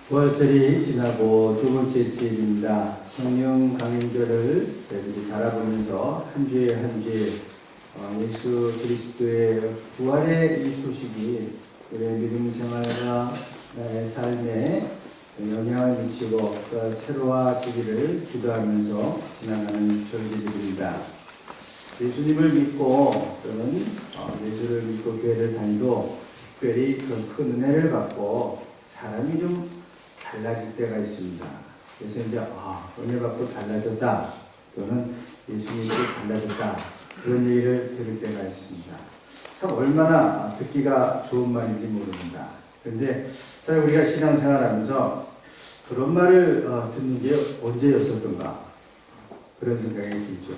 부활절이 지나고 두 번째 주일입니다. 성령 강림절을 저희들이 바라보면서 한 주에 한 주에 예수 그리스도의 부활의 이 소식이 우리의 믿음 생활과 나의 삶에 영향을 미치고 또 새로워지기를 기도하면서 지나가는 절기들입니다. 예수님을 믿고 또는 예수를 믿고 교회를 다니도 특별히 큰 은혜를 받고 사람이 좀 달라질 때가 있습니다. 그래서 이제 은혜 받고 달라졌다 또는 예수 믿고 달라졌다 그런 얘기를 들을 때가 있습니다. 참 얼마나 듣기가 좋은 말인지 모릅니다. 그런데 사실 우리가 신앙생활하면서 그런 말을 듣는 게 언제였었던가 그런 생각이 들죠.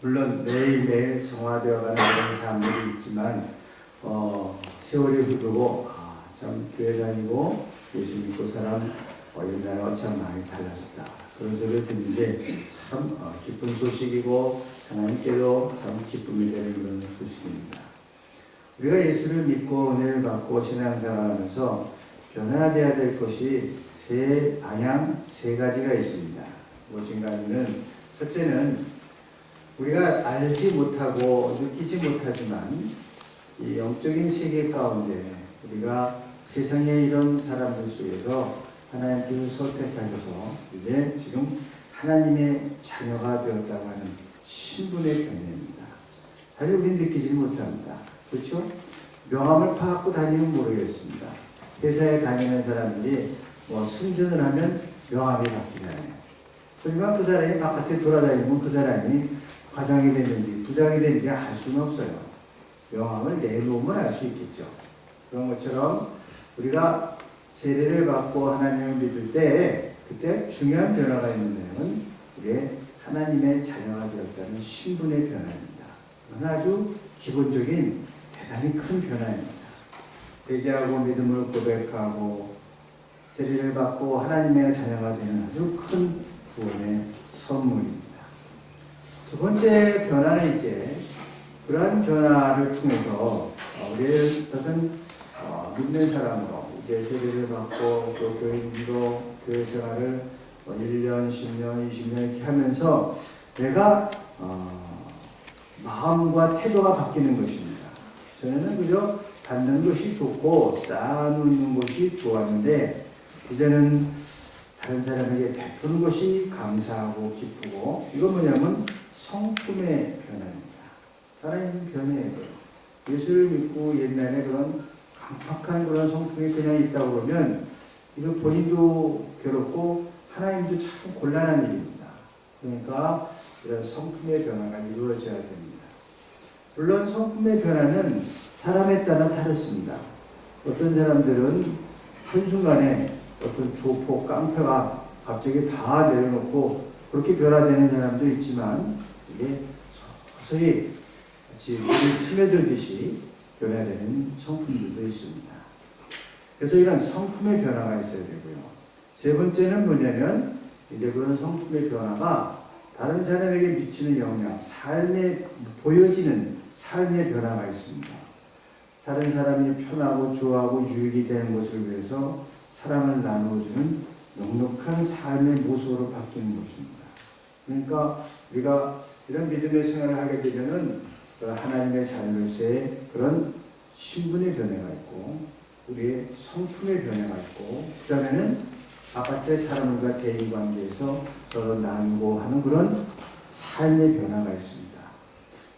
물론 매일매일 성화되어가는 그런 사람들이 있지만 세월이 흐르고 참 교회 다니고 예수 믿고 사람 옛날과 참 많이 달라졌다 그런 소리를 듣는데 참 기쁜 소식이고 하나님께도 참 기쁨이 되는 그런 소식입니다. 우리가 예수를 믿고 은혜를 받고 신앙생활하면서 변화되어야 될 것이 세 방향 세 가지가 있습니다. 무엇인가 하면은 첫째는 우리가 알지 못하고 느끼지 못하지만 이 영적인 세계 가운데 우리가 세상의 이런 사람들 속에서 하나님께서 선택하셔서 이제 지금 하나님의 자녀가 되었다고 하는 신분의 변화입니다. 사실 우리는 느끼지 못합니다. 그렇죠? 명함을 파악고 다니면 모르겠습니다. 회사에 다니는 사람들이 승진을 하면 명함이 바뀌잖아요. 하지만 그 사람이 바깥에 돌아다니면 그 사람이 과장이 됐는지 부장이 됐는지 알 수는 없어요. 명함을 내놓으면 알 수 있겠죠. 그런 것처럼 우리가 세례를 받고 하나님을 믿을 때 그때 중요한 변화가 있는데는 우리의 하나님의 자녀가 되었다는 신분의 변화입니다. 이건 아주 기본적인 대단히 큰 변화입니다. 회개하고 믿음을 고백하고 세례를 받고 하나님의 자녀가 되는 아주 큰 구원의 선물입니다. 두 번째 변화는 이제 그러한 변화를 통해서 우리의 어떤 믿는 사람으로 이제 세례를 받고 또 교인으로 교회 생활을 1년, 10년, 20년 이렇게 하면서 내가 마음과 태도가 바뀌는 것입니다. 전에는 그저 받는 것이 좋고 쌓아놓는 것이 좋았는데 이제는 다른 사람에게 베푸는 것이 감사하고 기쁘고 이건 뭐냐면 성품의 변화입니다. 살아있는 변화예요. 예수를 믿고 옛날에 그런 강팍한 그런 성품이 그냥 있다고 그러면 이거 본인도 괴롭고 하나님도 참 곤란한 일입니다. 그러니까 이런 성품의 변화가 이루어져야 됩니다. 물론 성품의 변화는 사람에 따라 다릅니다. 어떤 사람들은 한순간에 어떤 조폭, 깡패가 갑자기 다 내려놓고 그렇게 변화되는 사람도 있지만 이게 서서히 마치 물이 스며들듯이 변화되는 성품들도 있습니다. 그래서 이런 성품의 변화가 있어야 되고요. 세 번째는 뭐냐면 이제 그런 성품의 변화가 다른 사람에게 미치는 영향, 삶에 보여지는 삶의 변화가 있습니다. 다른 사람이 편하고 좋아하고 유익이 되는 것을 위해서 사랑을 나누어주는 넉넉한 삶의 모습으로 바뀌는 것입니다. 그러니까 우리가 이런 믿음의 생활을 하게 되면은 하나님의 자녀로서의 그런 신분의 변화가 있고 우리의 성품의 변화가 있고 그 다음에는 바깥의 사람과 대인관계에서 서로 나누고 하는 그런 삶의 변화가 있습니다.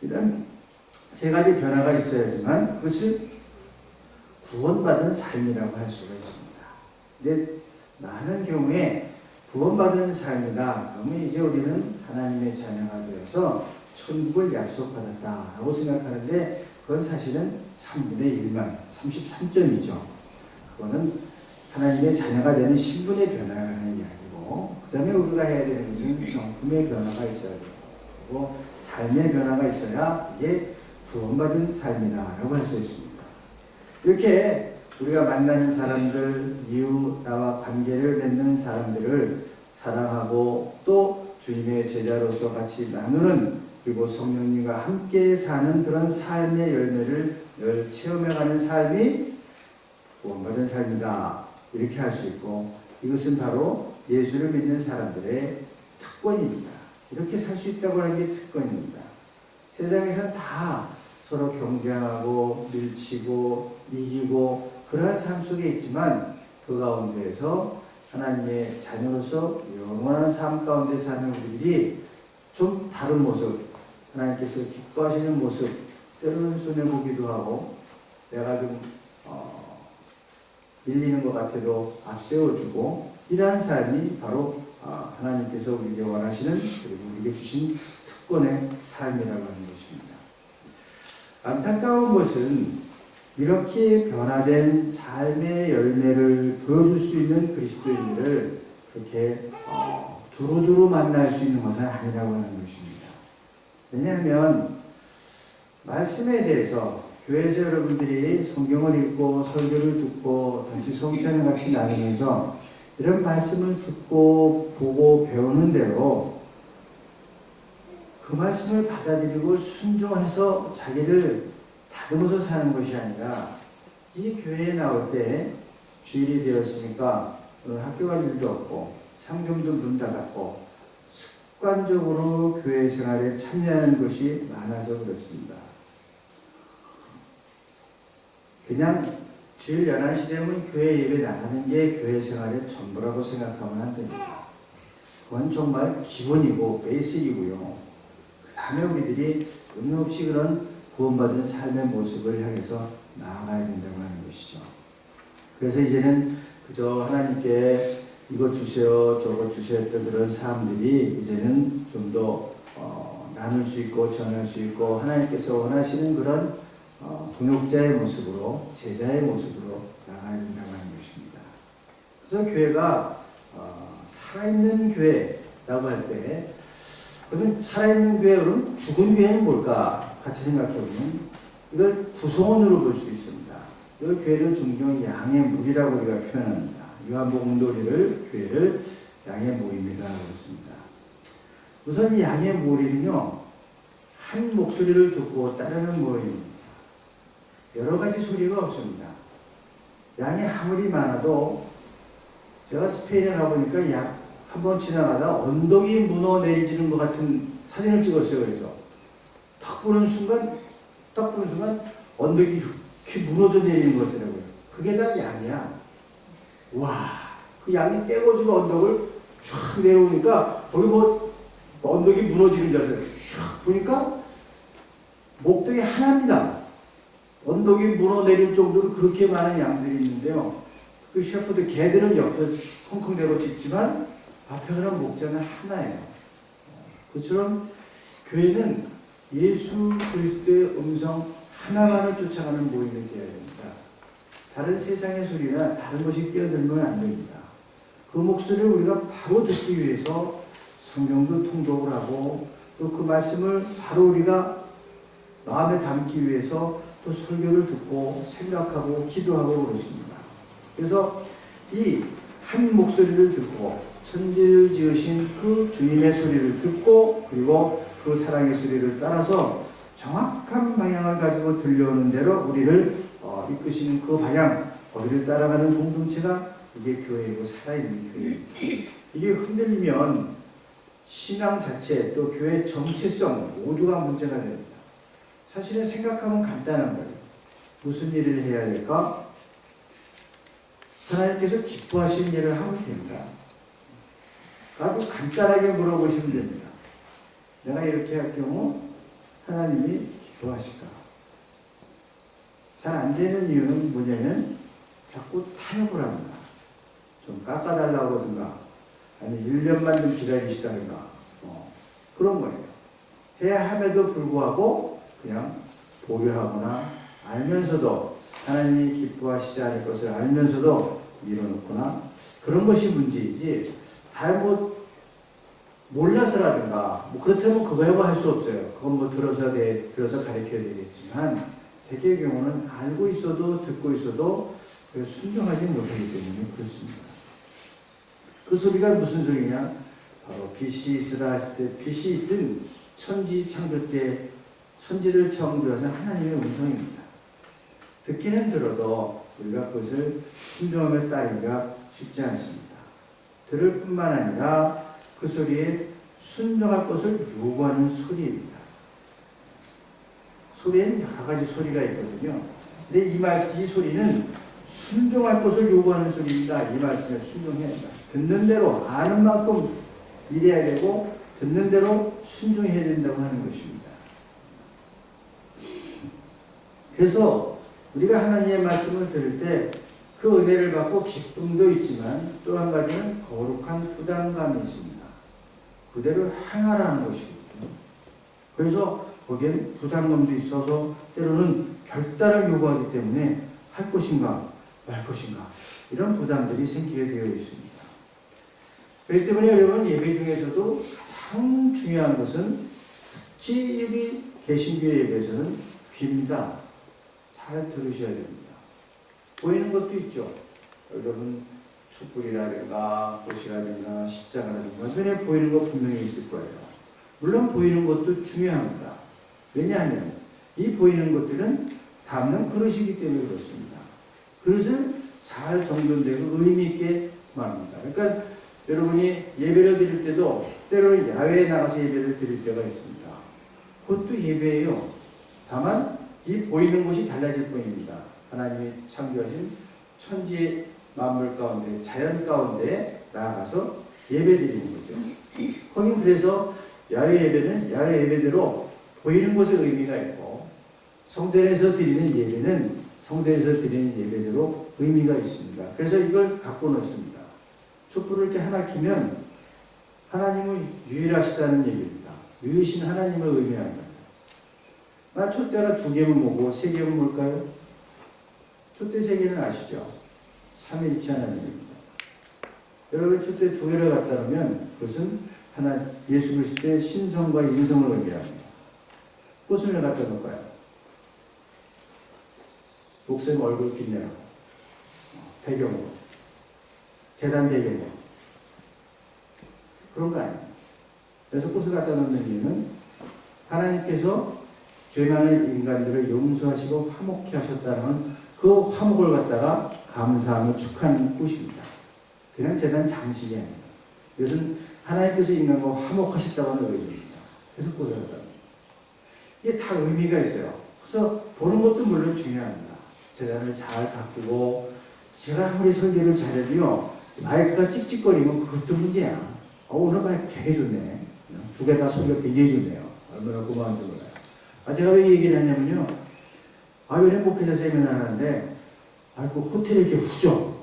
이런 세 가지 변화가 있어야지만 그것을 구원받은 삶이라고 할 수가 있습니다. 근데 많은 경우에 구원받은 삶이다 그러면 이제 우리는 하나님의 자녀가 되어서 천국을 약속받았다라고 생각하는데 그건 사실은 3분의 1만 33점이죠. 그거는 하나님의 자녀가 되는 신분의 변화라는 이야기고 그 다음에 우리가 해야 되는 것은 성품의 변화가 있어야 되고 그리고 삶의 변화가 있어야 이게 구원받은 삶이다라고 할 수 있습니다. 이렇게 우리가 만나는 사람들, 이웃, 나와 관계를 맺는 사람들을 사랑하고 또 주님의 제자로서 같이 나누는 그리고 성령님과 함께 사는 그런 삶의 열매를 늘 체험해가는 삶이 구원받은 삶이다 이렇게 할 수 있고, 이것은 바로 예수를 믿는 사람들의 특권입니다. 이렇게 살 수 있다고 하는 게 특권입니다. 세상에서는 다 서로 경쟁하고 밀치고 이기고 그러한 삶 속에 있지만, 그 가운데에서 하나님의 자녀로서 영원한 삶 가운데 사는 우리들이 좀 다른 모습, 하나님께서 기뻐하시는 모습, 때로는 손해보기도 하고 내가 좀 밀리는 것 같아도 앞세워주고, 이러한 삶이 바로 하나님께서 우리에게 원하시는, 그리고 우리에게 주신 특권의 삶이라고 하는 것입니다. 안타까운 것은 이렇게 변화된 삶의 열매를 보여줄 수 있는 그리스도인들을 그렇게 두루두루 만날 수 있는 것은 아니라고 하는 것입니다. 왜냐하면 말씀에 대해서 교회에서 여러분들이 성경을 읽고 설교를 듣고 단지 성찬을 같이 나누면서 이런 말씀을 듣고 보고 배우는 대로 그 말씀을 받아들이고 순종해서 자기를 다듬어서 사는 것이 아니라, 이 교회에 나올 때 주일이 되었으니까 오늘 학교 갈 일도 없고 상점도 문 닫았고 습관적으로 교회 생활에 참여하는 것이 많아서 그렇습니다. 그냥 주일 11시 되면 교회 예배 나가는 게 교회 생활의 전부라고 생각하면 안 됩니다. 그건 정말 기본이고 베이직이고요. 그 다음에 우리들이 의미 없이 그런 구원받은 삶의 모습을 향해서 나아가야 된다고 하는 것이죠. 그래서 이제는 그저 하나님께 이것 주세요, 저것 주세요 했던 그런 사람들이 이제는 좀 더 나눌 수 있고 전할 수 있고, 하나님께서 원하시는 그런 동역자의 모습으로, 제자의 모습으로 나가야 된다고 하는 것입니다. 그래서 교회가 살아있는 교회라고 할 때, 그러면 살아있는 교회, 그러면 죽은 교회는 뭘까? 같이 생각해보면 이걸 구성원으로 볼 수 있습니다. 이 교회를 종종 양의 무리라고 우리가 표현합니다. 요한복음도 우리를 교회를 양의 모임이라고 했습니다. 우선 이 양의 무리는요, 한 목소리를 듣고 따르는 모임입니다. 여러 가지 소리가 없습니다. 양이 아무리 많아도, 제가 스페인에 가보니까 약 한 번 지나가다 언덕이 무너 내리지는 것 같은 사진을 찍었어요. 그래서 딱 보는 순간 언덕이 이렇게 무너져 내리는 것 같더라고요. 그게 다 양이야. 와, 그 양이 떼거지로 언덕을 쫙 내려오니까 거기 뭐 언덕이 무너지는 줄 알았어요. 쫙 보니까 목동이 하나입니다. 언덕이 무너 내릴 정도로 그렇게 많은 양들이 있는데요. 그 셰퍼드 개들은 옆에 컹컹대고 짖지만 앞에 가는 목자는 하나예요. 그처럼 교회는 예수 그리스도의 음성 하나만을 쫓아가는 모임이 되어야 됩니다. 다른 세상의 소리나 다른 것이 끼어들면 안 됩니다. 그 목소리를 우리가 바로 듣기 위해서 성경도 통독을 하고, 또 그 말씀을 바로 우리가 마음에 담기 위해서 또 설교를 듣고 생각하고 기도하고 그렇습니다. 그래서 이 한 목소리를 듣고 천지를 지으신 그 주인의 소리를 듣고, 그리고 그 사랑의 소리를 따라서 정확한 방향을 가지고 들려오는 대로 우리를 이끄시는 그 방향, 거기를 따라가는 공동체가 이게 교회이고 살아있는 교회입니다. 이게 흔들리면 신앙 자체, 또 교회 정체성 모두가 문제가 됩니다. 사실은 생각하면 간단한 거예요. 무슨 일을 해야 될까? 하나님께서 기뻐하시는 일을 하면 됩니다. 아주 간단하게 물어보시면 됩니다. 내가 이렇게 할 경우 하나님이 기뻐하실까? 잘 안 되는 이유는 뭐냐면 자꾸 타협을 합니다. 좀 깎아달라고 하든가, 아니 1년만 좀 기다리시다든가, 그런 거예요. 해야 함에도 불구하고 그냥 보류하거나, 알면서도 하나님이 기뻐하시지 않을 것을 알면서도 밀어놓거나, 그런 것이 문제이지, 다 몰라서라든가, 그렇다면 그거 해봐 할 수 없어요. 그건 들어서 가르쳐야 되겠지만, 대개의 경우는 알고 있어도 듣고 있어도 순종하지 못하기 때문에 그렇습니다. 그 소리가 무슨 소리냐? 바로 빛이 있으라 했을 때, 빛이 있든 천지 창조 때 천지를 창조하신 하나님의 음성입니다. 듣기는 들어도 우리가 그것을 순종하며 따르기가 쉽지 않습니다. 들을 뿐만 아니라 그 소리에 순종할 것을 요구하는 소리입니다. 소리에는 여러 가지 소리가 있거든요. 근데 이 소리는 순종할 것을 요구하는 소리입니다. 이 말씀에 순종해야 한다. 듣는 대로 아는 만큼 일해야 되고 듣는 대로 순종해야 된다고 하는 것입니다. 그래서 우리가 하나님의 말씀을 들을 때 그 은혜를 받고 기쁨도 있지만 또 한 가지는 거룩한 부담감이 있습니다. 그대로 행하라는 것이거든요. 그래서 거기엔 부담감도 있어서 때로는 결단을 요구하기 때문에 할 것인가 말 것인가 이런 부담들이 생기게 되어 있습니다. 그렇기 때문에 여러분 예배 중에서도 가장 중요한 것은 특히 여기 개신교의 예배에서는 귀입니다. 잘 들으셔야 됩니다. 보이는 것도 있죠. 여러분 촛불이라든가 꽃이라든가 십자가라든가 눈에 보이는 거 분명히 있을 거예요. 물론 보이는 것도 중요합니다. 왜냐하면 이 보이는 것들은 담는 그릇이기 때문에 그렇습니다. 그릇을 잘 정돈되고 의미 있게 말합니다. 그러니까 여러분이 예배를 드릴 때도 때로는 야외에 나가서 예배를 드릴 때가 있습니다. 그것도 예배예요. 다만 이 보이는 곳이 달라질 뿐입니다. 하나님이 창조하신 천지의 만물 가운데 자연 가운데 나아가서 예배드리는 거죠. 거긴 그래서 야외 예배는 야외 예배대로 보이는 곳에 의미가 있고 성전에서 드리는 예배는 성전에서 드리는 예배대로 의미가 있습니다. 그래서 이걸 갖고 놓습니다. 촛불을 이렇게 하나 켜면 하나님은 유일하시다는 얘기입니다. 유일신 하나님을 의미합니다. 촛대가 2개면 뭐고 3개면 뭘까요? 촛대 3개는 아시죠? 삼위일체 하나님입니다. 여러분 촛대 2개를 갖다 놓으면 그것은 예수 그리스도의 신성과 인성을 의미합니다. 꽃을 왜 갖다 놓을까요? 목사님 얼굴 빛내라고 배경으로 제단 배경으로 그런 거 아니에요. 그래서 꽃을 갖다 놓는 이유는 하나님께서 죄 많은 인간들을 용서하시고 화목케 하셨다는 그 화목을 갖다가 감사하며 축하하는 꽃입니다. 그냥 제단 장식이 아니에요. 이것은 하나님께서 인간과 화목하셨다고 하는 의미입니다. 그래서 꽃을 갖다 놔요. 이게 다 의미가 있어요. 그래서 보는 것도 물론 중요합니다. 제단을 잘 가꾸고 제가 아무리 설교를 잘해도요 마이크가 찍찍거리면 그것도 문제야. 오늘 마이크 되게 좋네. 2개 다 소리가 굉장히 좋네요. 얼마나 고마운지 몰라요. 제가 왜 얘기를 하냐면요. 왜 행복해서 세미나를 하는데 그 호텔에 이렇게 후져.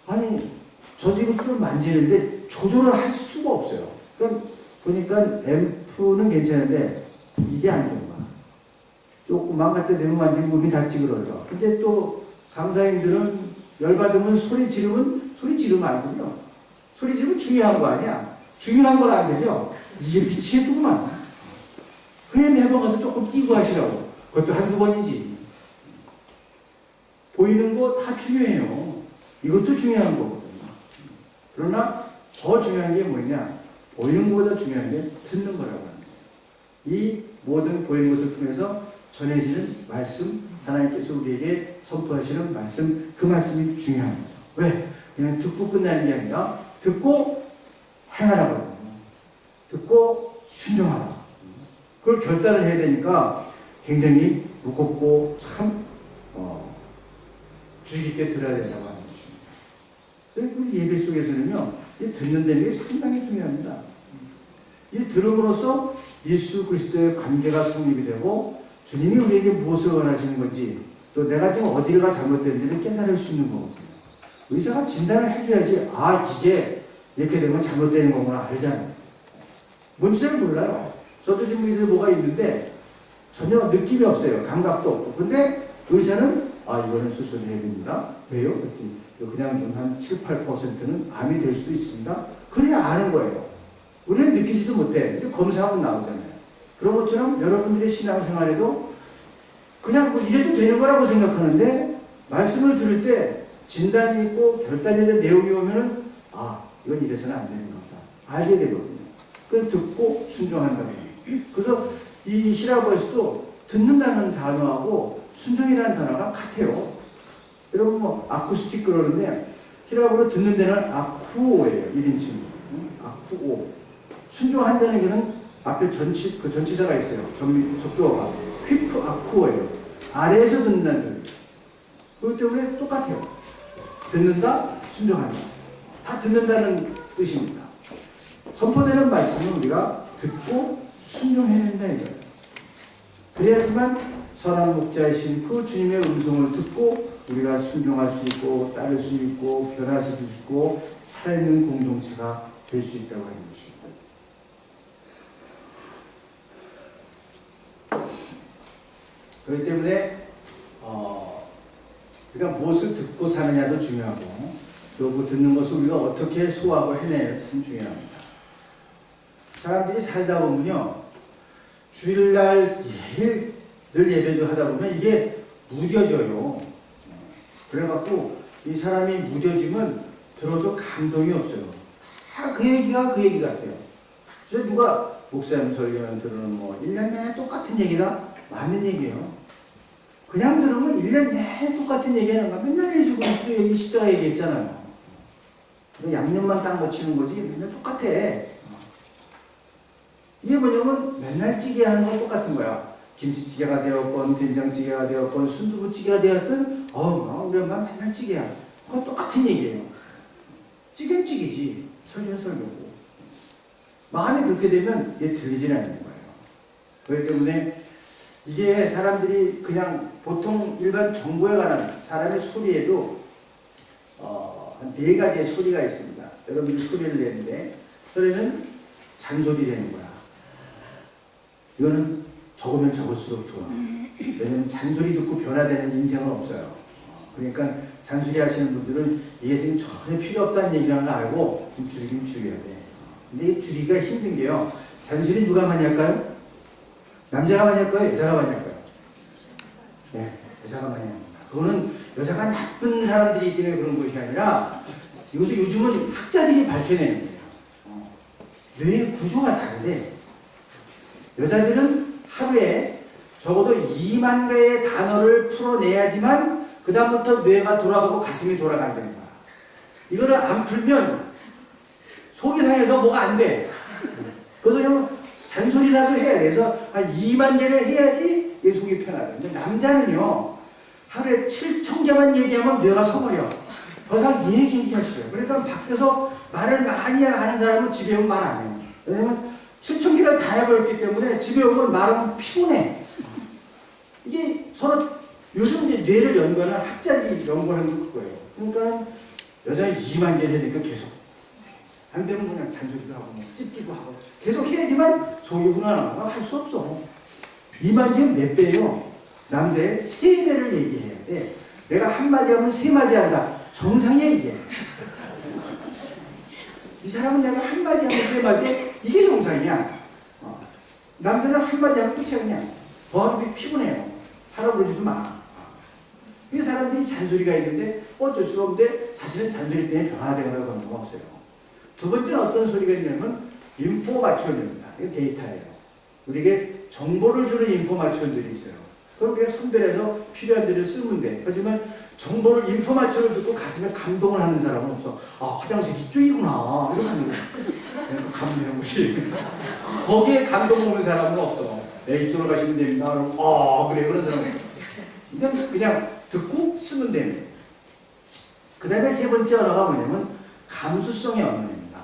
아니 저도 이거 좀 만지는데 조절을 할 수가 없어요. 그러니까 보니까 앰프는 괜찮은데 이게 안 좋은 거야. 조금만 갖다 대면 만지면 몸이 다 찌그러져. 근데 또 강사님들은 열받으면 소리 지르면 안 들려. 소리 지르면 중요한 거 아니야. 중요한 걸 안 들려. 이게 미치겠구만. 왜 매번 가서 조금 끼고 하시라고. 그것도 한두 번이지. 보이는 거 다 중요해요. 이것도 중요한 거거든요. 그러나 더 중요한 게 뭐냐? 보이는 것보다 중요한 게 듣는 거라고 합니다. 이 모든 보이는 것을 통해서 전해지는 말씀, 하나님께서 우리에게 선포하시는 말씀, 그 말씀이 중요합니다. 왜? 그냥 듣고 끝나는 게 아니라 듣고 행하라고 합니다. 듣고 순종하라. 그걸 결단을 해야 되니까 굉장히 무겁고 참 주의 깊게 들어야 된다고 하는 것입니다. 그래서 우리 예배 속에서는요, 이 듣는다는 게 상당히 중요합니다. 이 들음으로써 예수 그리스도의 관계가 성립이 되고 주님이 우리에게 무엇을 원하시는 건지 또 내가 지금 어디가 잘못된지를 깨달을 수 있는 거거든요. 의사가 진단을 해줘야지 이게 이렇게 되면 잘못되는 거구나 알잖아요. 뭔지 잘 몰라요. 저도 지금 이제 뭐가 있는데 전혀 느낌이 없어요. 감각도 없고. 근데 의사는 이거는 수술해야 됩니다. 왜요? 그냥 좀 한 7, 8%는 암이 될 수도 있습니다. 그래야 아는 거예요. 우리는 느끼지도 못해. 근데 검사하면 나오잖아요. 그런 것처럼 여러분들의 신앙생활에도 그냥 뭐 이래도 되는 거라고 생각하는데 말씀을 들을 때 진단이 있고 결단에 대한 내용이 오면은 이건 이래서는 안 되는 겁니다. 알게 되거든요. 그걸 듣고 순종한다고 합니다. 그래서 이 히라보에서도 듣는다는 단어하고 순종이라는 단어가 같아요. 여러분 뭐 아쿠스틱 그러는데 히라보로 듣는 데는 아쿠오예요. 1인칭. 아쿠오. 순종한다는 게는 앞에 그 전치사가 있어요. 접두어가. 휘프 아쿠오예요. 아래에서 듣는다는 소리. 그렇기 때문에 똑같아요. 듣는다, 순종한다. 다 듣는다는 뜻입니다. 선포되는 말씀은 우리가 듣고 순종해야 된다 이거예요. 그래야지만 선한 목자이신 그 주님의 음성을 듣고 우리가 순종할 수 있고 따를 수 있고 변할 수 있고 살아있는 공동체가 될 수 있다고 하는 것입니다. 그렇기 때문에 우리가 무엇을 듣고 사느냐도 중요하고 또 그 듣는 것을 우리가 어떻게 소화하고 해내야 참 중요합니다. 사람들이 살다 보면요, 주일날 늘 예배도 하다 보면 이게 무뎌져요. 그래갖고 이 사람이 무뎌지면 들어도 감동이 없어요. 다 그 얘기가 그 얘기 같아요. 그래서 누가 목사님 설교는 들으면 뭐 1년 내내 똑같은 얘기다? 맞는 얘기예요. 그냥 들으면 1년 내내 똑같은 얘기하는 거야. 맨날 예수 그리스도 얘기 십자가 얘기했잖아요. 양념만 딱 묻히는 거지 맨날 똑같아. 이게 뭐냐면 맨날 찌개 하는 건 똑같은 거야. 김치찌개가 되었건 된장찌개가 되었건 순두부찌개가 되었든 우리 엄마 맨날 찌개야. 그건 똑같은 얘기예요. 찌개는 찌개지. 설교는 설교고. 마음이 그렇게 되면 이게 들리질 않는 거예요. 그렇기 때문에 이게 사람들이 그냥 보통 일반 정보에 관한 사람의 소리에도 한 4가지의 소리가 있습니다. 여러분들이 소리를 내는데 소리는 잔소리 내는 거야. 이거는 적으면 적을수록 좋아. 왜냐면 잔소리 듣고 변화되는 인생은 없어요. 그러니까 잔소리 하시는 분들은 이게 지금 전혀 필요 없다는 얘기라는 걸 알고 좀 줄이긴 줄여야 돼. 근데 이게 줄이기가 힘든 게요. 잔소리 누가 많이 할까요? 남자가 많이 할까요? 여자가 많이 할까요? 네, 여자가 많이 합니다. 그거는 여자가 나쁜 사람들이 있기 때문에 그런 것이 아니라 이것을 요즘은 학자들이 밝혀내는 거예요. 뇌의 구조가 다른데 여자들은 하루에 적어도 2만 개의 단어를 풀어내야지만 그 다음부터 뇌가 돌아가고 가슴이 돌아간다는 거야. 이거를 안 풀면 속이 상해서 뭐가 안 돼. 그래서 그냥 잔소리라도 해야 돼. 그래서 한 2만 개를 해야지 내 속이 편하다. 근데 남자는요, 하루에 7천 개만 얘기하면 뇌가 서버려. 더 이상 얘기하기가 싫어요. 그러니까 밖에서 말을 많이 하는 사람은 집에 오면 말 안 해요. 왜냐면 7천 개를 다 해버렸기 때문에 집에 오면 말하면 피곤해. 이게 서로 요즘 이제 뇌를 연구하는 학자들이 연구하는 게 그거예요. 그러니까 여자가 2만 개를 해니까 계속 안 되면 그냥 잔소리도 하고 뭐 찝기도 하고 계속 해야지만 속이 훈훈하고 할 수 없어. 2만 개는 몇 배예요? 남자의 3배를 얘기해야 돼. 내가 한마디 하면 3마디 한다. 정상이야 이게. 이 사람은 내가 한마디 하면 3마디 이게 정상이야. 남자는 한마디 하면 끝이야 그냥. 더 하도 피곤해요. 하라고 그러지도 마. 이 사람들이 잔소리가 있는데 어쩔 수가 없는데 사실은 잔소리 때문에 변화되거나 그런 거 없어요. 두 번째는 어떤 소리가 있냐면 인포마션입니다. 이게 데이터예요. 우리에게 정보를 주는 인포마션들이 있어요. 그럼 우리가 선별해서 필요한 데를 쓰면 돼. 하지만 정보를 인포마션을 듣고 가슴에 감동을 하는 사람은 없어. 화장실 이쪽이구나 이렇게 하는 거야. 감동하는 것이. 거기에 감동 먹는 사람은 없어. 이쪽으로 가시면 됩니다. 그럼 그래 그런 사람은 그냥 듣고 쓰면 됩니다. 그 다음에 세 번째 언어가 뭐냐면 감수성의 언어입니다.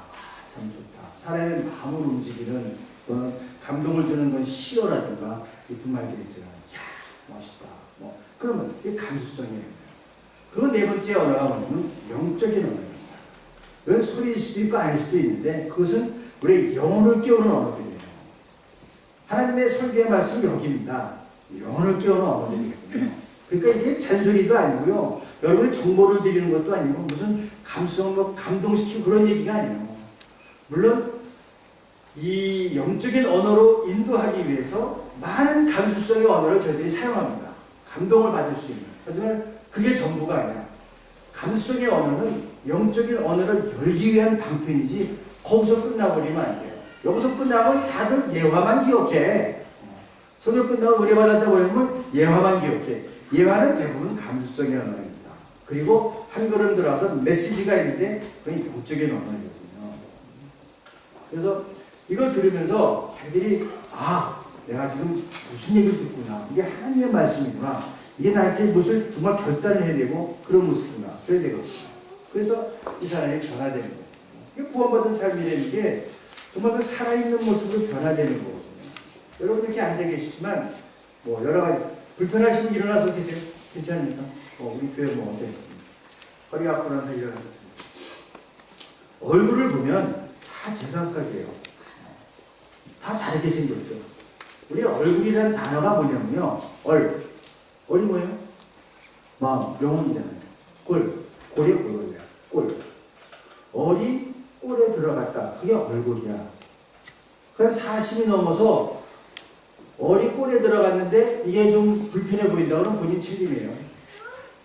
참 좋다. 사람의 마음을 움직이는 또는 감동을 주는 건 시어라든가 이쁜 말들이 있잖아요. 야 멋있다. 뭐 그러면 이게 감수성이에요. 그리고 네 번째 언어가 뭐냐면 영적인 언어입니다. 이건 소리일 수도 있고 아닐 수도 있는데 그것은 우리의 영혼을 깨우는 언어들이에요. 하나님의 설교의 말씀은 여기입니다. 영혼을 깨우는 언어들이거든요. 그러니까 이게 잔소리도 아니고요. 여러분이 정보를 드리는 것도 아니고 무슨 감수성, 뭐 감동시키고 그런 얘기가 아니에요. 물론 이 영적인 언어로 인도하기 위해서 많은 감수성의 언어를 저희들이 사용합니다. 감동을 받을 수 있는. 하지만 그게 전부가 아니야. 감수성의 언어는 영적인 언어를 열기 위한 방편이지 거기서 끝나버리면 안 돼요. 여기서 끝나면 다들 예화만 기억해. 설교 끝나고 은혜 받았다고 하면 예화만 기억해. 예화는 대부분 감수성의 언어입니다. 그리고 한 걸음 들어와서 메시지가 있는데 그게 영적인 언어이거든요. 그래서 이걸 들으면서 자기들이 내가 지금 무슨 얘기를 듣구나. 이게 하나님의 말씀이구나. 이게 나한테 무슨 정말 결단을 해야 되고 그런 모습이구나. 그래야 되거든요. 그래서 이 사람이 변화되는 거예요. 이게 구원받은 삶이라는 게 정말 그 살아있는 모습으로 변화되는 거거든요. 여러분 이렇게 앉아 계시지만 뭐 여러 가지 불편하시면 일어나서 계세요. 괜찮습니까? 우리 교회 뭐 어때? 허리 아프고 나서 일어나서 얼굴을 보면 다 제각각이에요. 다 다르게 생겼죠. 우리 얼굴이라는 단어가 뭐냐면요. 얼이 뭐예요? 마음, 영혼이잖아요. 골이 골이야. 꼴. 얼이 꼴에 들어갔다. 그게 얼굴이야. 그래서 40이 넘어서 얼이 꼴에 들어갔는데 이게 좀 불편해 보인다. 그러면 본인 책임이에요.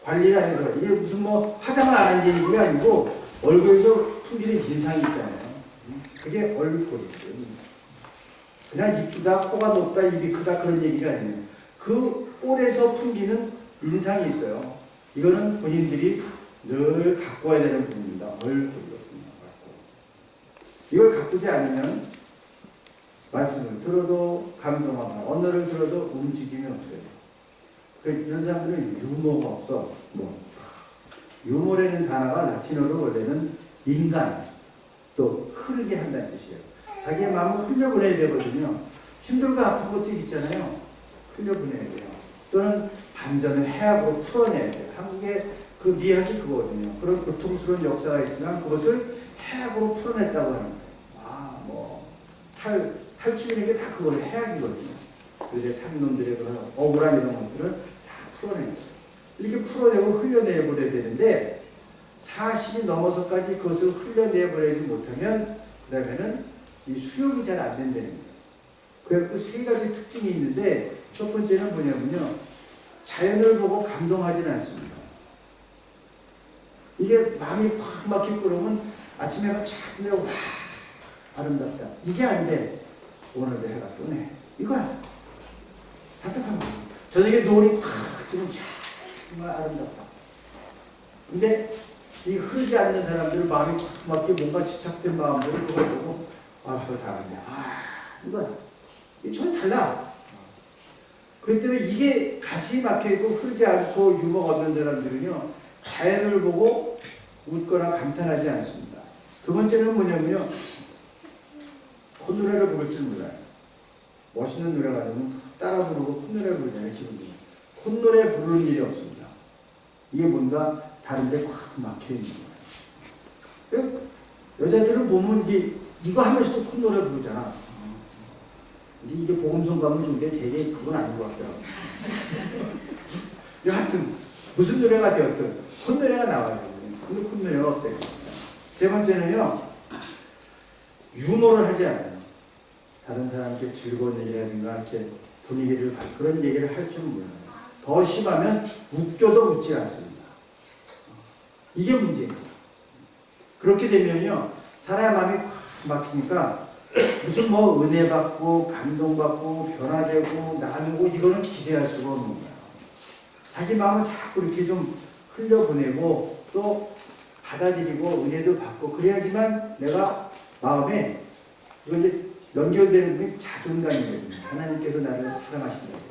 관리를 안 해서. 이게 무슨 뭐 화장을 안 한 게 이게 아니고 얼굴에서 풍기는 인상이 있잖아요. 그게 얼굴이에요. 그냥 이쁘다, 코가 높다, 입이 크다 그런 얘기가 아니에요. 그 꼴에서 풍기는 인상이 있어요. 이거는 본인들이 늘 갖고 와야 되는 부분입니다. 얼굴이거든요. 이걸 가꾸지 않으면 말씀을 들어도 감동하거나 언어를 들어도 움직임이 없어요. 이런 사람들은 유머가 없어. 유머라는 단어가 라틴어로 원래는 인간, 또 흐르게 한다는 뜻이에요. 자기의 마음을 흘려보내야 되거든요. 힘들고 아픈 것도 있잖아요. 흘려보내야 돼요. 또는 반전을 해악으로 풀어내야 돼요. 한국의 그 미학이 그거거든요. 그런 고통스러운 역사가 있지만 그것을 해악으로 풀어냈다고 하는 거예요. 탈출이라는 게 다 그거는 해악이거든요. 그래서 산놈들의 그런 억울한 이런 것들은 다 풀어내는 거예요. 이렇게 풀어내고 흘려내버려야 되는데 40이 넘어서까지 그것을 흘려내버리지 못하면 그러면은 이 수용이 잘 안 된다는 거예요. 그래서 그 세 가지 특징이 있는데 첫 번째는 뭐냐면요. 자연을 보고 감동하지는 않습니다. 이게 마음이 팍 막히고 그러면 아침에 해가 쫙 뜨면 와 아름답다. 이게 아닌데 오늘도 해가 뜨네. 이거야. 답답한 거예요. 저녁에 노을이 팍 지금 정말 아름답다. 근데 이 흐르지 않는 사람들은 마음이 팍 막혀 뭔가 집착된 마음으로 그걸 보고 그거 다른데 이거야. 이 전혀 달라. 그렇기 때문에 이게 가슴이 막혀있고 흐르지 않고 유머가 없는 사람들은요 자연을 보고 웃거나 감탄하지 않습니다. 두 번째는 뭐냐면요 콧노래를 부를 줄 몰라요. 멋있는 노래가 아니면 따라 부르고 콧노래 부르잖아요. 기분이 콧노래 부르는 일이 없습니다. 이게 뭔가 다른데 콱 막혀있는 거예요. 여자들은 보면 이거 하면서도 콧노래 부르잖아. 근데 이게 보험성감은 좋은데 되게 그건 아닌 것 같더라고요. 여하튼 무슨 노래가 되었든 콧노래가 나와요. 근데 콧노래가 어때요? 세 번째는요 유머를 하지 않아요. 다른 사람께 즐거운 얘기라든가 이렇게 분위기를 그런 얘기를 할 줄은 몰라요. 더 심하면 웃겨도 웃지 않습니다. 이게 문제예요. 그렇게 되면요 사람의 마음이 확 막히니까 무슨 뭐 은혜 받고 감동 받고 변화되고 나누고 이거는 기대할 수가 없는 거예요. 자기 마음을 자꾸 이렇게 좀 흘려보내고 또 받아들이고 은혜도 받고 그래야지만 내가 마음에 이거 이제 연결되는 게 자존감이거든요. 하나님께서 나를 사랑하신다고.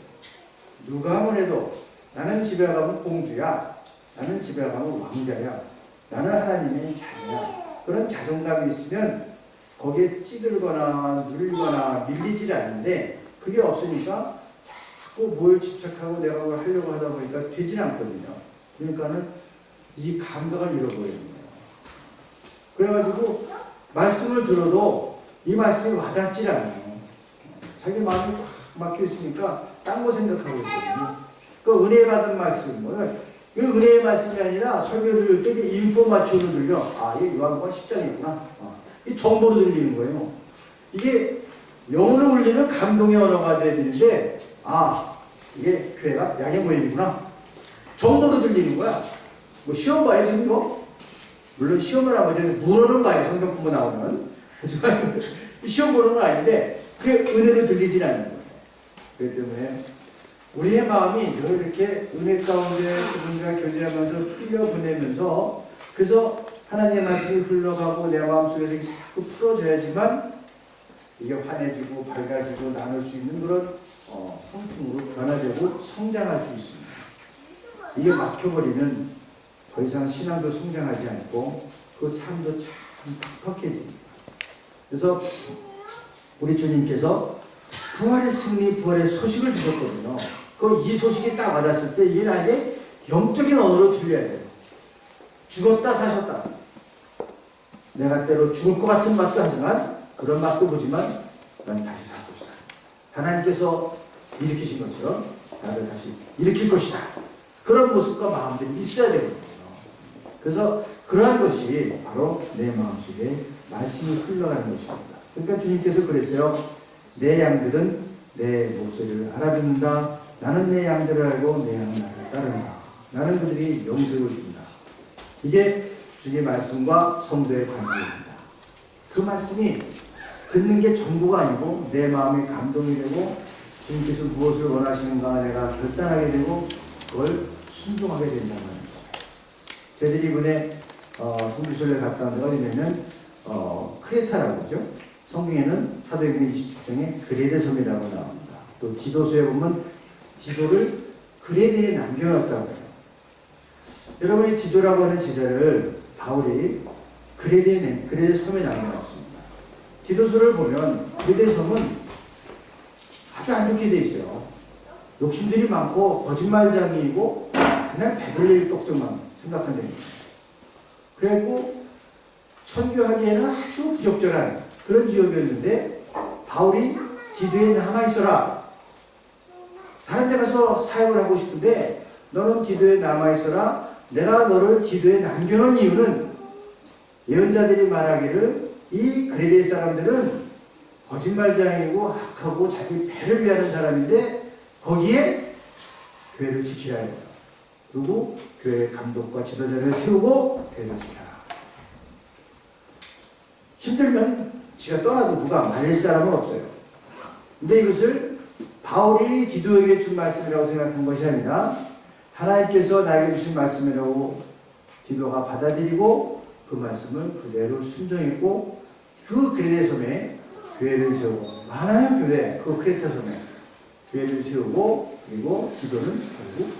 누가 아무래도 나는 집에 가면 공주야. 나는 집에 가면 왕자야. 나는 하나님의 자녀야. 그런 자존감이 있으면 거기에 찌들거나 눌리거나 밀리질 않는데 그게 없으니까 자꾸 뭘 집착하고 내가 뭘 하려고 하다 보니까 되질 않거든요. 그러니까는 이 감각을 잃어버리는 거예요. 그래가지고 말씀을 들어도 이 말씀이 와닿질 않아요. 자기 마음이 확 막혀 있으니까 딴 거 생각하고 있거든요. 그 은혜 받은 말씀을 이 은혜의 말씀이 아니라 설교를 들을 때 인포마치오로 들려. 이게 요한복음 10장이구나. 이 정보로 들리는 거예요. 이게 영혼을 울리는 감동의 언어가 돼야 되는데 이게 교회가 양의 모임이구나. 정보로 들리는 거야. 뭐 시험 봐요 지금 이거? 물론 시험을 하면 되는데 물어는 봐요. 성경 공부 나오면. 하지만 시험 보는 건 아닌데 그게 은혜로 들리질 않는 거예요. 그렇기 때문에 우리의 마음이 늘 이렇게 은혜 가운데 그분과 교제하면서 흘려보내면서 그래서 하나님의 말씀이 흘러가고 내 마음속에서 자꾸 풀어져야지만 이게 환해지고 밝아지고 나눌 수 있는 그런 성품으로 변화되고 성장할 수 있습니다. 이게 막혀버리면 더 이상 신앙도 성장하지 않고 그 삶도 참 퍽퍽해집니다. 그래서 우리 주님께서 부활의 승리, 부활의 소식을 주셨거든요. 이 소식이 딱 와닿았을 때 이게 나에게 영적인 언어로 들려야 돼요. 죽었다 사셨다. 내가 때로 죽을 것 같은 맛도 하지만 그런 맛도 보지만 난 다시 살 것이다. 하나님께서 일으키신 것처럼 나를 다시 일으킬 것이다. 그런 모습과 마음들이 있어야 되거든요. 그래서 그러한 것이 바로 내 마음속에 말씀이 흘러가는 것입니다. 그러니까 주님께서 그랬어요. 내 양들은 내 목소리를 알아듣는다. 나는 내 양들을 알고 내 양은 나를 따른다. 나는 그들이 영생을 준다. 이게 주님의 말씀과 성도의 관계입니다. 그 말씀이 듣는 게 전부가 아니고 내 마음에 감동이 되고 주님께서 무엇을 원하시는가 내가 결단하게 되고 그걸 순종하게 된다는 겁니다. 저희들이 이번에 성주설에 갔다 온 데가 어디냐면 크레타라고 그러죠. 성경에는 사도행전 27장에 그레데 섬이라고 나옵니다. 또 디도서에 보면 디도를 그레데에 남겨놨다고 해요. 여러분 이 디도라고 하는 제자를 바울이 그레데 섬에 남겨놨습니다. 디도서를 보면 그레데 섬은 아주 안 좋게 돼 있어요. 욕심들이 많고 거짓말장이고 맨날 배불릴 걱정만 생각한다는 거예요. 그래갖고 선교하기에는 아주 부적절한 그런 지역이었는데 바울이 디도에 남아있어라. 다른 데 가서 사역을 하고 싶은데 너는 디도에 남아있어라. 내가 너를 디도에 남겨놓은 이유는 예언자들이 말하기를 이 그레데 사람들은 거짓말장이고 악하고 자기 배를 위하는 사람인데 거기에 교회를 지키라 해요. 그리고 교회 감독과 지도자를 세우고 교회를 지켜라. 힘들면 지가 떠나도 누가 말릴 사람은 없어요. 근데 이것을 바울이 디도에게 준 말씀이라고 생각한 것이 아니라 하나님께서 나에게 주신 말씀이라고 디도가 받아들이고 그 말씀을 그대로 순종했고 그 그레데 섬에 교회를 세우고 많아요. 교회 그 크레타 섬에 교회를 세우고 그리고 디도는 결국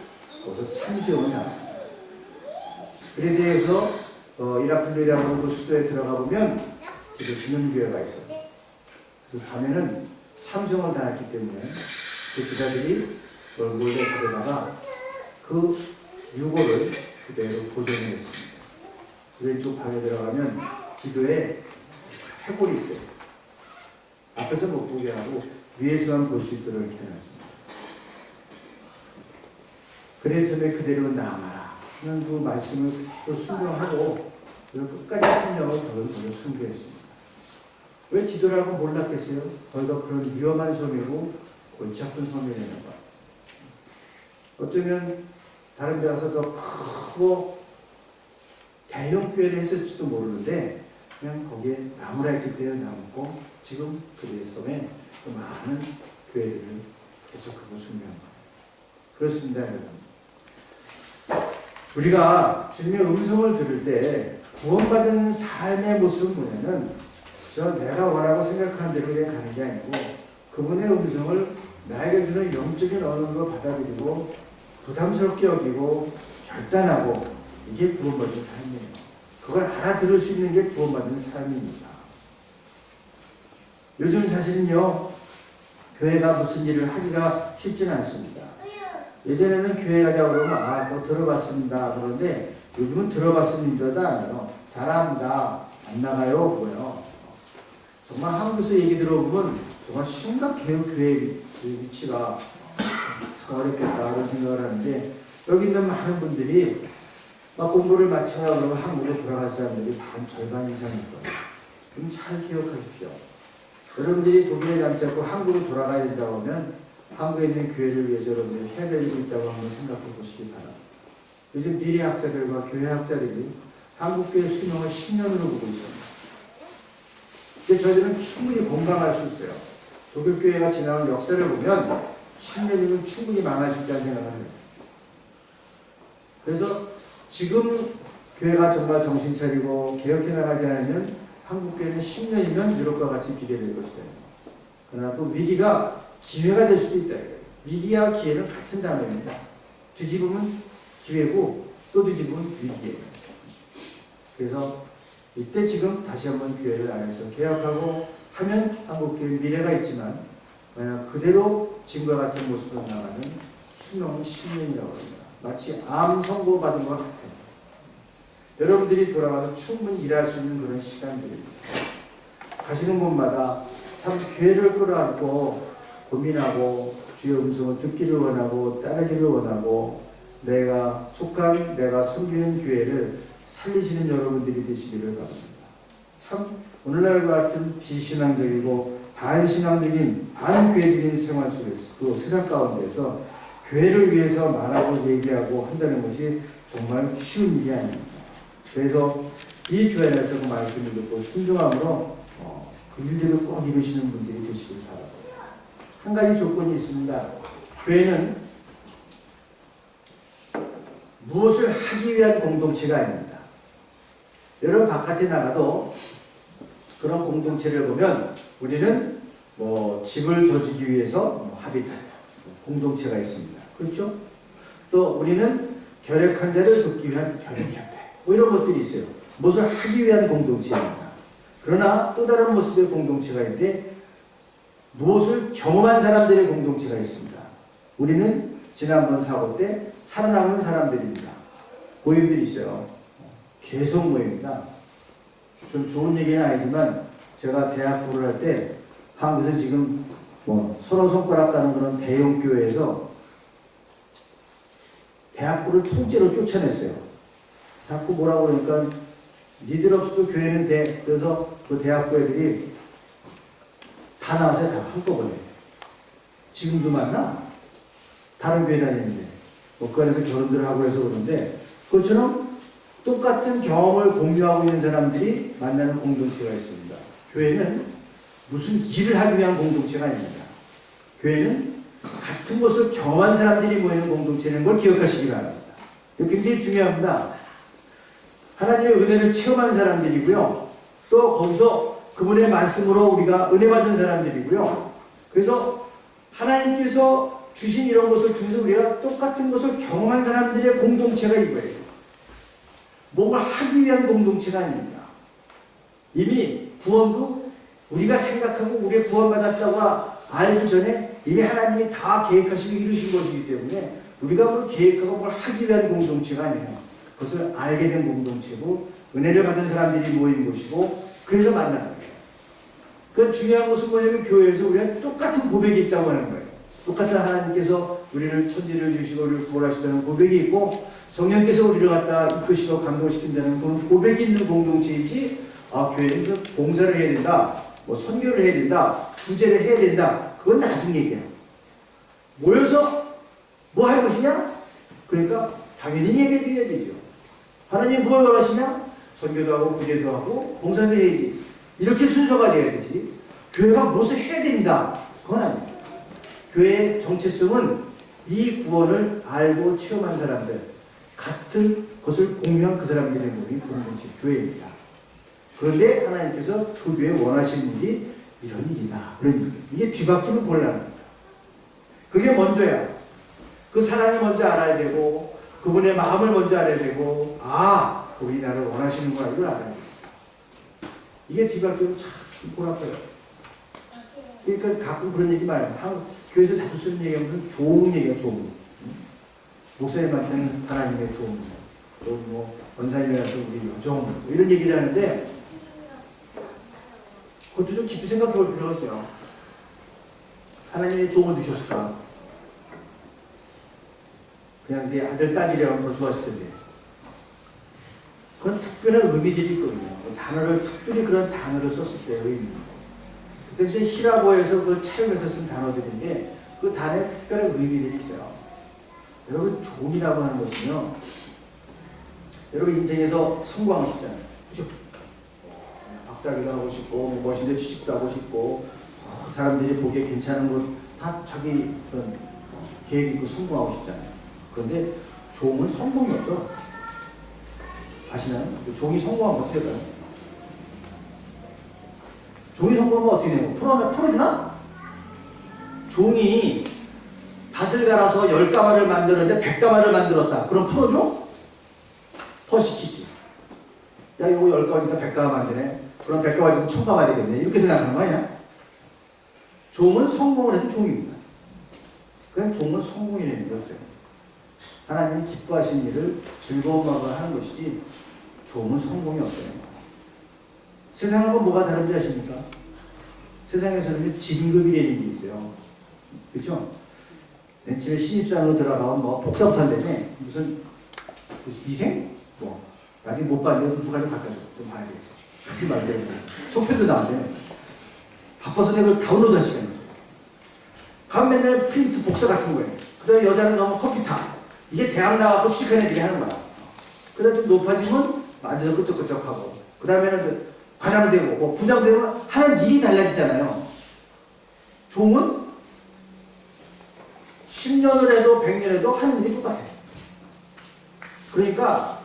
거기서 참수형을 당합니다. 그레데에서 이라클리라는 그 수도에 들어가 보면 디도 기념교회가 있어요. 그래서 밤에는 참수형을 당했기 때문에 그 제자들이 그걸 몰래 가져다가 그 유골을 그대로 보존했습니다. 왼쪽 방에 들어가면 기도에 해골이 있어요. 앞에서 못 보게 하고 위에서만 볼 수 있도록 이렇게 해놨습니다. 그래서 그대로 남아라 하는 그 말씀을 또 순종하고 끝까지 순종하고 더는 순교했습니다. 왜 디도라고 몰랐겠어요? 거기가 그런 위험한 섬이고 골치 아픈 섬이라는 거. 어쩌면 다른 데 가서 더 크고 대형 교회를 했을지도 모르는데 그냥 거기에 남으라 했기 때문에 남고 지금 그들의 섬에 또 많은 교회들을 개척하고 순교한 거예요. 그렇습니다, 여러분. 우리가 주님의 음성을 들을 때 구원받은 삶의 모습은 뭐냐면 그저 내가 원하고 생각하는 대로 그냥 가는 게 아니고 그분의 음성을 나에게 주는 영적인 언어로 받아들이고 부담스럽게 여기고 결단하고 이게 구원받은 삶이에요. 그걸 알아들을 수 있는 게 구원받는 삶입니다. 요즘 사실은요, 교회가 무슨 일을 하기가 쉽지는 않습니다. 예전에는 교회 가자고 그러면 뭐 들어봤습니다. 그런데 요즘은 들어봤습니다도 안 해요. 잘합니다. 안 나가요. 뭐요. 정말 한국에서 얘기 들어보면 정말 심각해요. 교회의 위치가 참 어렵겠다 그런 생각을 하는데 여기 있는 많은 분들이 막 공부를 마치려고 그러면 한국에 돌아갈 사람들이 절반 이상일 거예요. 그럼 잘 기억하십시오. 여러분들이 독일에 남지 않고 한국으로 돌아가야 된다고 하면 한국에 있는 교회를 위해서 여러분들이 해야 될 일이 있다고 한번 생각해 보시기 바랍니다. 요즘 미래학자들과 교회학자들이 한국교회 수명을 10년으로 보고 있습니다. 근데 저희들은 충분히 공감할 수 있어요. 독일교회가 지나온 역사를 보면 10년이면 충분히 망할 수 있다는 생각을 해요. 그래서 지금 교회가 정말 정신 차리고 개혁해 나가지 않으면 한국 교회는 10년이면 유럽과 같이 비례될 것이다. 그러나 그 위기가 기회가 될 수도 있다. 위기와 기회는 같은 단어입니다. 뒤집으면 기회고 또 뒤집으면 위기예요. 그래서 이때 지금 다시 한번 교회를 안에서 개혁하고 하면 한국 교회 미래가 있지만 만약 그대로 지금과 같은 모습으로 나가면 수명은 10년이라고 합니다. 마치 암 선고 받은 것 같아요. 여러분들이 돌아가서 충분히 일할 수 있는 그런 시간들입니다. 가시는 곳마다 참 교회를 끌어안고 고민하고 주의 음성을 듣기를 원하고 따르기를 원하고 내가 속한 내가 섬기는 교회를 살리시는 여러분들이 되시기를 바랍니다. 참 오늘날과 같은 비신앙적이고 반신앙적인 반교회적인 생활 속에서 그 세상 가운데서 교회를 위해서 말하고 얘기하고 한다는 것이 정말 쉬운 일이 아닙니다. 그래서 이 교회 안에서 그 말씀을 듣고 순종함으로 그 일들을 꼭 이루시는 분들이 되시길 바랍니다. 한 가지 조건이 있습니다. 교회는 무엇을 하기 위한 공동체가 아닙니다. 여러분 바깥에 나가도 그런 공동체를 보면 우리는 집을 져주기 위해서 하비타트 공동체가 있습니다. 그렇죠? 또 우리는 결핵 환자를 돕기 위한 결핵협회 이런 것들이 있어요. 무엇을 하기 위한 공동체입니다. 그러나 또 다른 모습의 공동체가 있는데 무엇을 경험한 사람들의 공동체가 있습니다. 우리는 지난번 사고 때 살아남은 사람들입니다. 모임들이 있어요. 계속 모입니다. 좀 좋은 얘기는 아니지만 제가 대학부를 할 때 한국에서 지금 서너 손가락 가는 그런 대형 교회에서 대학부를 통째로 쫓아냈어요. 자꾸 뭐라고 그러니까 니들 없어도 교회는 돼. 그래서 그 대학부 애들이 다 나와서 다 한꺼번에. 지금도 만나? 다른 교회 다니는데. 그 안에서 결혼들을 하고 해서 그러는데 그것처럼 똑같은 경험을 공유하고 있는 사람들이 만나는 공동체가 있습니다. 교회는 무슨 일을 하기 위한 공동체가 아닙니다. 교회는 같은 것을 경험한 사람들이 모이는 공동체라는 걸 기억하시기 바랍니다. 이거 굉장히 중요합니다. 하나님의 은혜를 체험한 사람들이고요. 또 거기서 그분의 말씀으로 우리가 은혜 받은 사람들이고요. 그래서 하나님께서 주신 이런 것을 통해서 우리가 똑같은 것을 경험한 사람들의 공동체가 이거예요. 뭔가 하기 위한 공동체가 아닙니다. 이미 구원도 우리가 생각하고 우리가 구원받았다고 알기 전에 이미 하나님이 다 계획하시고 이루신 것이기 때문에 우리가 뭘 계획하고 뭘 하기 위한 공동체가 아니에요. 그것을 알게 된 공동체고 은혜를 받은 사람들이 모인 것이고 그래서 만나는 거예요. 그 중요한 것은 뭐냐면 교회에서 우리가 똑같은 고백이 있다고 하는 거예요. 똑같은 하나님께서 우리를 천지를 주시고 우리를 구원하시다는 고백이 있고 성령께서 우리를 갖다 이끄시고 감동시킨다는 그런 고백이 있는 공동체이지 교회에서 봉사를 해야 된다, 선교를 해야 된다, 구제를 해야 된다 그건 나중 얘기야. 모여서 뭐 할 것이냐? 그러니까 당연히 예배드려야 되죠. 하나님 뭘 원하시냐? 선교도 하고 구제도 하고 봉사도 해야지. 이렇게 순서가 돼야 되지. 교회가 무엇을 해야 된다 그건 아닙니다. 교회의 정체성은 이 구원을 알고 체험한 사람들 같은 것을 공유한 그 사람들의 모임이 공동체 교회입니다. 그런데 하나님께서 그 교회에 원하시는 일이 이런 일이다. 그런 일. 이게 뒤바뀌면 곤란합니다. 그게 먼저야. 그 사랑을 먼저 알아야 되고 그분의 마음을 먼저 알아야 되고 그분이 나를 원하시는구나 이걸 알아야 됩니다. 이게 뒤바뀌면 참 고라파요. 그러니까 가끔 그런 얘기 말해요. 교회에서 자주 쓰는 얘기하면 좋은 얘기야, 좋은. 목사님한테는 하나님의 좋은. 또 권사님한테 우리 요정. 이런 얘기를 하는데 그것도 좀 깊이 생각해 볼 필요가 있어요. 하나님의 종을 주셨을까? 그냥 내 아들, 딸이라면 더 좋았을 텐데. 그건 특별한 의미들이 있거든요. 단어를, 특별히 그런 단어를 썼을 때 의미. 그 당시에 히라보에서 그걸 차용해서 쓴 단어들인데 그 단어에 특별한 의미들이 있어요. 여러분, 종이라고 하는 것은요, 여러분 인생에서 성공하고 싶잖아요. 그죠? 박사기도 하고 싶고, 멋있는데 취직도 하고 싶고, 사람들이 보기에 괜찮은 것, 다 자기 계획 있고 성공하고 싶잖아요. 그런데 종은 성공이 없어. 아시나요? 종이 성공하면 어떻게 될까요? 종이 성공하면 어떻게 되는 거야? 풀어주나? 종이 밭을 갈아서 10가마를 만드는데 100가마를 만들었다. 그럼 풀어줘? 더 시키지. 야, 이거 10가마니까 100가마 만드네. 그럼 100가마 지금 1000가마 되겠네. 이렇게 생각하는 거 아니야? 종은 성공을 해도 종입니다. 그냥 종은 성공이라는 게 없어요. 하나님이 기뻐하시는 일을 즐거운 마음으로 하는 것이지 종은 성공이 없어요. 세상하고 뭐가 다른지 아십니까? 세상에서는 진급이라는 게 있어요. 그렇죠? 맨 처음에 신입사원으로 들어가면 뭐 복사부터 한다며 무슨 미생? 뭐 나중에 못 봤는데 누가 좀 갖다 줘. 좀 봐야 되겠어. 그게 말대로 속편도 나온다며. 바빠서 내가 다운로드 할 시간이 없어요. 가면 맨날 프린트 복사 같은 거예요. 그 다음에 여자는 가면 커피타. 이게 대학 나가고 시간 애들이 하는 거야. 그 다음에 좀 높아지면 앉아서 끄적끄적하고. 그 다음에는 과장 되고, 뭐 부장 되면 하는 일이 달라지잖아요. 종은 10년을 해도 100년 해도 하는 일이 똑같아요. 그러니까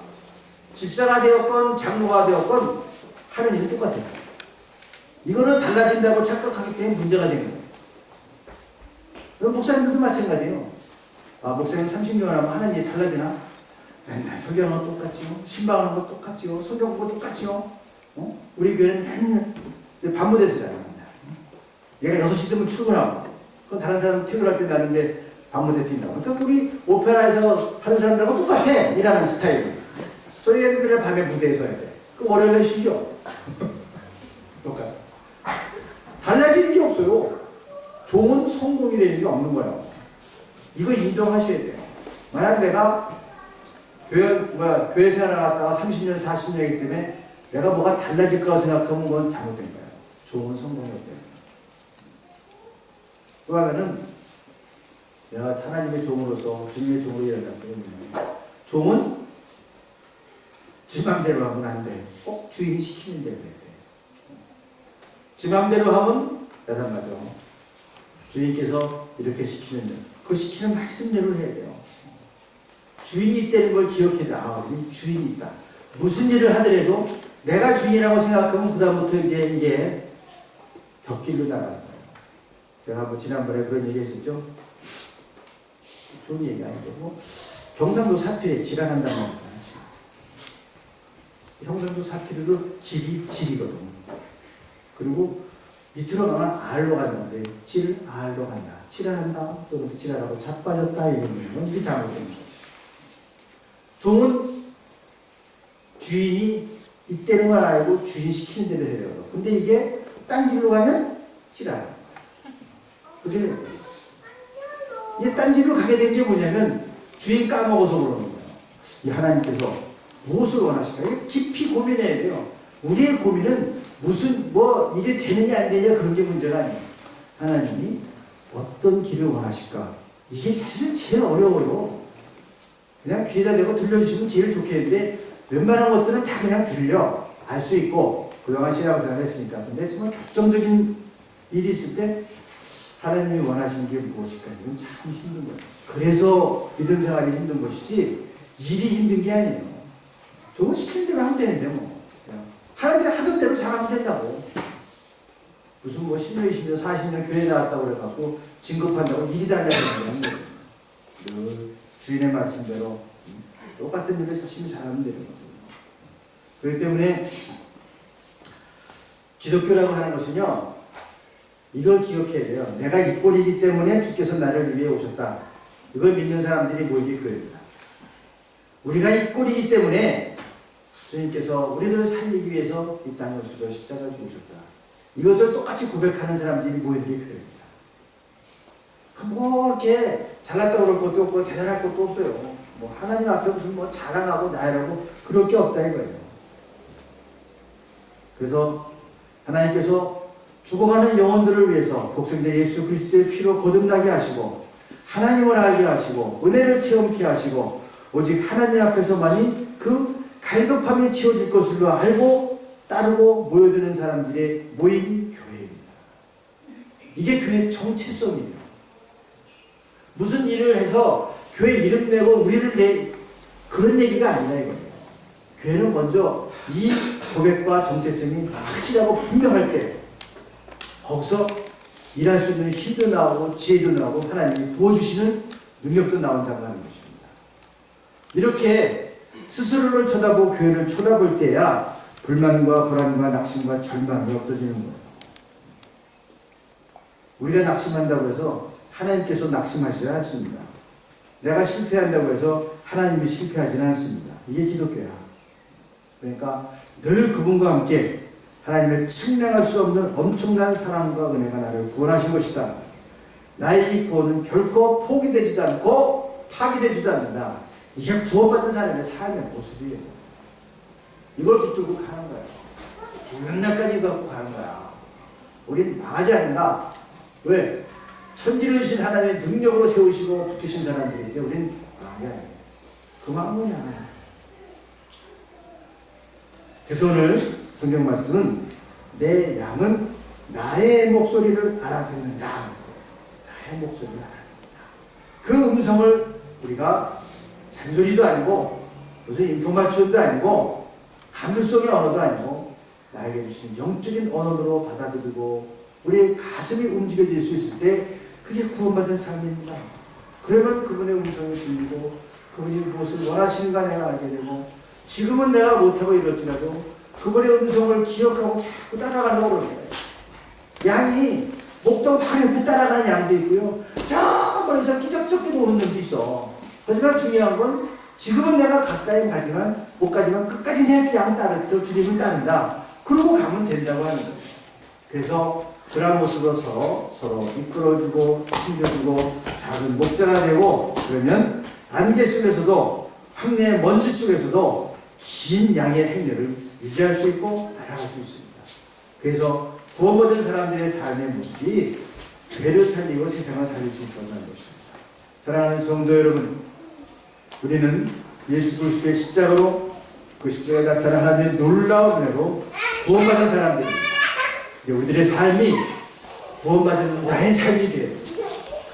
집사가 되었건 장로가 되었건 하는 일이 똑같아요. 이거는 달라진다고 착각하기 때문에 문제가 생겨요. 목사님들도 마찬가지예요. 아, 목사님 30년 하면 하는 일이 달라지나? 맨날 설교하는 거 똑같지요. 신방하는 거 똑같지요. 성경 보고 똑같지요. 우리 교회는 맨날 반무대 쓰잖아요. 얘가 6시 되면 출근하고, 그럼 다른 사람 퇴근할 때 나는 이제 반무대 뛴다고. 그러니까 우리 오페라에서 하는 사람들하고 똑같아. 일하는 스타일이. 저희는 그냥 밤에 무대에서 해야 돼. 그 월요일에 쉬죠. 똑같아. 달라지는 게 없어요. 종은 성공이라는 게 없는 거예요. 이거 인정하셔야 돼요. 만약 내가 교회 생활 나갔다가 30년, 40년이기 때문에 내가 뭐가 달라질 거라고 생각하면 그건 잘못된 거예요. 종은 성공이 없대요. 또 하나는 내가 하나님의 종으로서 주님의 종으로 일어났기 때문에 종은 지 맘대로 하면 안 돼. 꼭 주인이 시키는 대로 해야 돼. 지 맘대로 하면 야단맞아. 주인께서 이렇게 시키는데 그 시키는 말씀대로 해야 돼요. 주인이 있다는 걸 기억해야 돼. 아, 우리 주인이 있다. 무슨 일을 하더라도 내가 주인이라고 생각하면 그 다음부터 이게 곁길로 나가는 거예요. 제가 뭐 지난번에 그런 얘기 했었죠. 좋은 얘기 아닌데 뭐 경상도 사투리에 지랄한다는 거 있잖아요. 경상도 사투리로 질이거든. 그리고 밑으로 가면 알로 간다 그래. 알로 간다. 지랄한다. 또 지랄하고 자빠졌다 이런 건 이게 잘못된 거지. 종은 주인이 있다는 걸 알고 주인 시키는 대로 해요. 근데 이게 딴 길로 가면 지랄하는 거야. 그게 이게 딴 길로 가게 된 게 뭐냐면 주인 까먹어서 그러는 거예요. 이 하나님께서 무엇을 원하실까? 이게 깊이 고민해야 돼요. 우리의 고민은 무슨 뭐 이게 되느냐 안 되느냐 그런 게 문제가 아니에요. 하나님이 어떤 길을 원하실까? 이게 사실은 제일 어려워요. 그냥 귀에다 대고 들려주시면 제일 좋겠는데 웬만한 것들은 다 그냥 들려 알 수 있고 그동안 신앙생활을 했으니까. 근데 정말 결정적인 일이 있을 때 하나님이 원하시는 게 무엇일까? 이건 참 힘든 거예요. 그래서 믿음 생활이 힘든 것이지 일이 힘든 게 아니에요. 저거 시키는 대로 하면 되는데 뭐. 하던 대로 잘하면 된다고. 무슨 뭐 10년, 20년, 40년 교회 나왔다고 그래갖고 진급한다고 일이 달라지는 거예요. 그 주인의 말씀대로 똑같은 일을 열심히 잘하면 되는 거예요. 그렇기 때문에 기독교라고 하는 것은요, 이걸 기억해야 돼요. 내가 이 꼴이기 때문에 주께서 나를 위해 오셨다. 이걸 믿는 사람들이 모이게 교회입니다. 우리가 이 꼴이기 때문에 주님께서 우리를 살리기 위해서 이 땅에 오셔서 십자가 죽으셨다. 이것을 똑같이 고백하는 사람들이 모이들이 교회입니다. 뭐 이렇게 잘났다고 그럴 것도 없고 대단할 것도 없어요. 뭐 하나님 앞에 무슨 뭐 자랑하고 나이라고 그럴 게 없다 이거예요. 그래서 하나님께서 죽어가는 영혼들을 위해서 독생자 예수 그리스도의 피로 거듭나게 하시고 하나님을 알게 하시고 은혜를 체험케 하시고 오직 하나님 앞에서만이 그 갈급함이 채워질 것으로 알고 따르고 모여드는 사람들의 모임이 교회입니다. 이게 교회의 정체성이에요. 무슨 일을 해서 교회 이름 내고 우리를 그런 얘기가 아니라 이거예요. 교회는 먼저 이 고백과 정체성이 확실하고 분명할 때 거기서 일할 수 있는 힘도 나오고 지혜도 나오고 하나님이 부어주시는 능력도 나온다고 하는 것입니다. 이렇게 스스로를 쳐다보고 교회를 쳐다볼 때야 불만과 불안과 낙심과 절망이 없어지는 거예요. 우리가 낙심한다고 해서 하나님께서 낙심하시지 않습니다. 내가 실패한다고 해서 하나님이 실패하지는 않습니다. 이게 기독교야. 그러니까 늘 그분과 함께 하나님의 측량할 수 없는 엄청난 사랑과 은혜가 나를 구원하신 것이다. 나의 이 구원은 결코 포기되지도 않고 파기되지도 않는다. 이게 구원받은 사람의 삶의 모습이에요. 이걸 붙들고 가는 거예요. 죽는 날까지 갖고 가는 거야. 우린 망하지 않는다. 왜? 천지를 신 하나님의 능력으로 세우시고 붙으신 사람들인데 우린 망하지 않아요. 그 마음이야. 그래서 오늘 성경 말씀은 내 양은 나의 목소리를 알아듣는다. 나의 목소리를 알아듣는다. 그 음성을 우리가 잔소리도 아니고 무슨 인포마션도 아니고 감수성의 언어도 아니고 나에게 주신 영적인 언어로 받아들이고 우리의 가슴이 움직여질 수 있을 때 그게 구원받은 삶입니다. 그러면 그분의 음성이 들리고 그분이 무엇을 원하시는가 내가 알게 되고 지금은 내가 못하고 이럴지라도 그분의 음성을 기억하고 자꾸 따라가려고 그러는 거예요. 양이 목동 바로 옆에 따라가는 양도 있고요. 저 멀리서 기적적게도 오는 양도 있어. 하지만 중요한 건 지금은 내가 가까이 가지만 못 가지만 끝까지 내 양 따를 저 주님을 따른다. 그러고 가면 된다고 하는 거예요. 그래서 그런 모습으로 서로 이끌어주고 힘겨주고 작은 목자가 되고 그러면 안개 속에서도 황내의 먼지 속에서도 긴 양의 행렬을 유지할 수 있고 날아갈 수 있습니다. 그래서 구원받은 사람들의 삶의 모습이 교회를 살리고 세상을 살릴 수 있다는 것입니다. 사랑하는 성도 여러분, 우리는 예수 그리스도의 십자가로 그 십자가에 나타난 하나님의 놀라운 은혜로 구원받은 사람들입니다. 우리들의 삶이 구원받은 자의 삶이 되어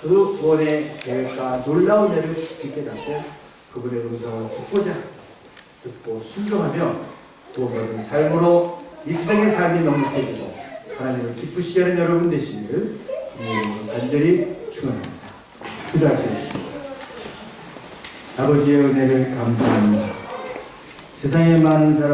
그 구원의 계획과 놀라운 은혜를 깨닫고 그분의 음성을 듣고 순종하며 구원받은 삶으로 이 세상의 삶이 넉넉해지고 하나님을 기쁘시게 하는 여러분 되시기를 주님으로 간절히 축원합니다. 기도하시겠습니다. 아버지의 은혜를 감사합니다. 세상에 많은 사람